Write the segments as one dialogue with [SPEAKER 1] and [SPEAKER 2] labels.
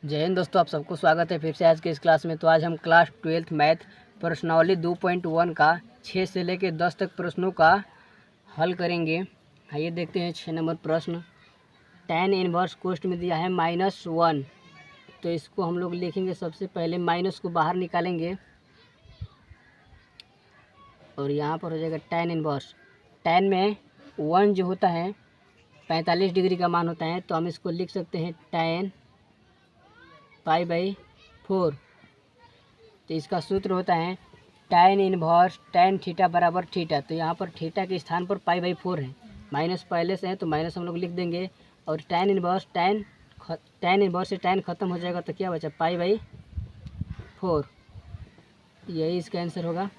[SPEAKER 1] जय हिंद दोस्तों, आप सबको स्वागत है फिर से आज के इस क्लास में। तो आज हम क्लास 12th मैथ प्रश्नावली 2.1 का 6 से लेकर 10 तक प्रश्नों का हल करेंगे। आइए देखते हैं 6 नंबर प्रश्न। tan इनवर्स कोष्ट में दिया है -1, तो इसको हम लोग लिखेंगे। सबसे पहले माइनस को बाहर निकालेंगे और यहाँ पर हो जाएगा tan इनवर्स। tan में 1 जो होता है 45 डिग्री का मान होता है, तो हम इसको लिख सकते हैं tan π/4। तो इसका सूत्र होता है tan इनवर्स tan थीटा बराबर थीटा। तो यहाँ पर थीटा के स्थान पर π/4 है, माइनस पहले से है तो माइनस हम लोग लिख देंगे। और tan इनवर्स से tan खत्म हो जाएगा तो क्या बचा π/4। यही इसका आंसर होगा।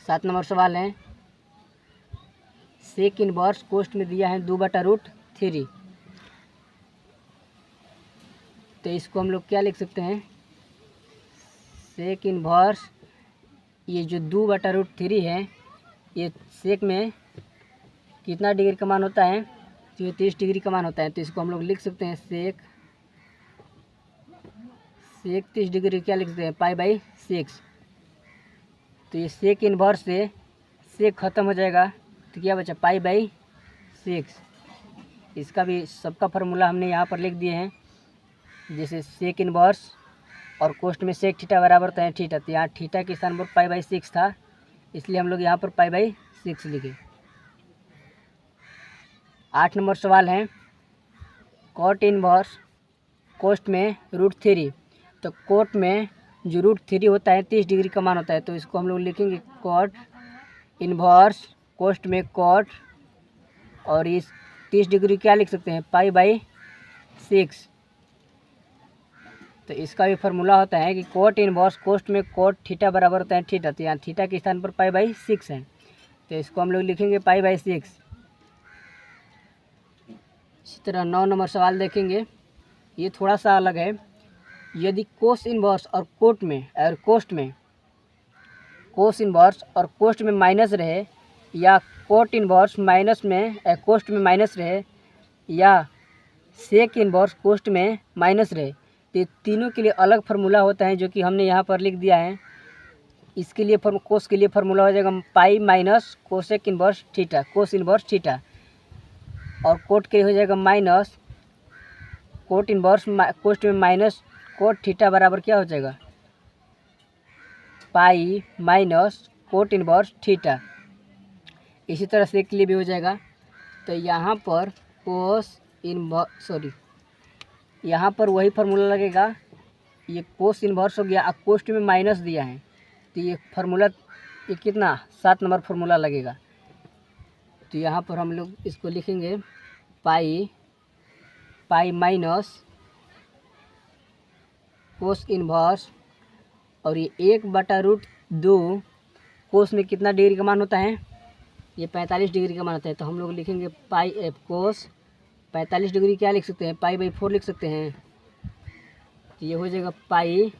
[SPEAKER 1] 7 नंबर सवाल है। सेक इनवर्स कोष्ट में दिया है 2/√3। तो इसको हम लोग क्या लिख सकते हैं, सेक इनवर्स, ये जो 2/√3 है ये सेक में कितना डिग्री का मान होता है, तो ये 30 डिग्री का मान होता है। तो इसको हम लोग लिख सकते हैं सेक 30 डिग्री क्या लिख सकते हैं π/6। तो ये सेक इनवर्स से सेक खत्म हो जाएगा तो क्या बचा π/6। इसका भी सबका फार्मूला हमने यहाँ पर लिख दिए हैं। जैसे सेक इनवर्स और कोष्ट में सेक थीटा बराबर होता है थीटा, तो यहाँ थीटा के स्थान पर π/6 था, इसलिए हम लोग यहाँ पर π/6 लिखे। 8 नंबर सवाल है। कॉट इनवर्स कोष्ट में √3। तो कोट में जो √3 होता है 30 डिग्री का मान होता है, तो इसको हम लोग लिखेंगे कॉट इनवर्स कोष्ट में कॉट, और इस 30 डिग्री क्या लिख सकते हैं π/6। तो इसका भी फार्मूला होता है कि कोट इनवर्स कोष्ट में कोट थीटा बराबर होता है थीटा, तो यहाँ थीटा के स्थान पर π/6 है, तो इसको हम लोग लिखेंगे π/6। इसी तरह 9 नंबर सवाल देखेंगे। ये थोड़ा सा अलग है। यदि कोस इनवर्स और कोष्ट में माइनस रहे, या कोट इनवर्स माइनस में कोष्ट में माइनस रहे, या सेक इनवर्स कोष्ट में माइनस रहे, तो तीनों के लिए अलग फार्मूला होता है जो कि हमने यहाँ पर लिख दिया है। इसके लिए कोस के लिए फार्मूला हो जाएगा pi minus cosec inverse theta, cos inverse theta. और कोट के हो जाएगा माइनस कोट इनवर्स कोष्ट में माइनस कोट थीटा बराबर क्या हो जाएगा pi minus cot inverse theta. इसी तरह से के लिए भी हो जाएगा। तो यहाँ पर यहाँ पर वही फार्मूला लगेगा। ये कोस इनवर्स हो गया, अब कोष्ट में माइनस दिया है, तो ये फार्मूला ये कितना 7 नंबर फार्मूला लगेगा। तो यहाँ पर हम लोग इसको लिखेंगे पाई माइनस कोस इनवर्स, और ये 1/√2 कोस में कितना डिग्री का मान होता है, ये 45 डिग्री का मान होता है। तो हम लोग लिखेंगे पाई एफ कोस 45 डिग्री क्या लिख सकते हैं π/4 लिख सकते हैं। तो ये हो जाएगा पाई,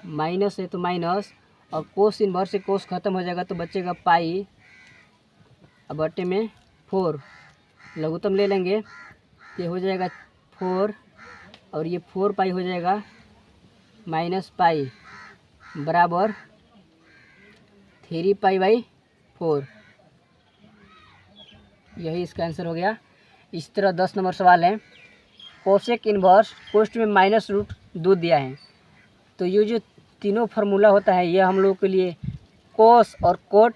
[SPEAKER 1] माइनस है तो माइनस, और कोस इनवर्स से कोस खत्म हो जाएगा तो बचेगा पाई, अब बटे में 4 लघुत्तम ले लेंगे, ये हो जाएगा 4, और ये 4 पाई हो जाएगा माइनस पाई बराबर 3 π/4। यही इसका आंसर हो गया। इस तरह 10 नंबर सवाल है। कोसेक इनवर्स कोष्ट में -√2 दिया है। तो ये जो तीनों फार्मूला होता है ये हम लोगों के लिए कोस और कोट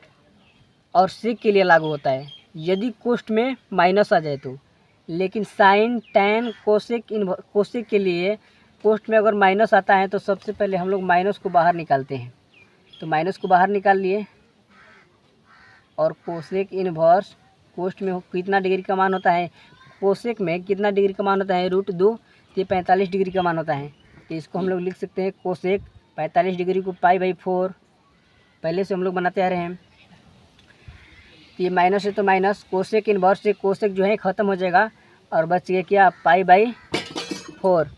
[SPEAKER 1] और सेक के लिए लागू होता है, यदि कोष्ट में माइनस आ जाए तो। लेकिन साइन टैन कोसेक के लिए कोष्ट में अगर माइनस आता है तो सबसे पहले हम लोग माइनस को बाहर निकालते हैं। तो माइनस को बाहर निकाल लिए, और कोसेक इनवर्स कोष्ट में कितना डिग्री का मान होता है, कोसेक में कितना डिग्री का मान होता है √2, तो ये 45 डिग्री का मान होता है। तो इसको हम लोग लिख सकते हैं कोसेक 45 डिग्री को π/4 पहले से हम लोग बनाते आ रहे हैं। तो ये माइनस है तो माइनस, कोसेक इनवर्स से कोसेक जो है ख़त्म हो जाएगा, और बच गया क्या π/4।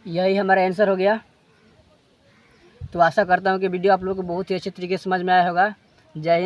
[SPEAKER 1] यही हमारा आंसर हो गया। तो आशा करता हूँ कि वीडियो आप लोगों को बहुत ही अच्छे तरीके से समझ में आया होगा। जय हिंद।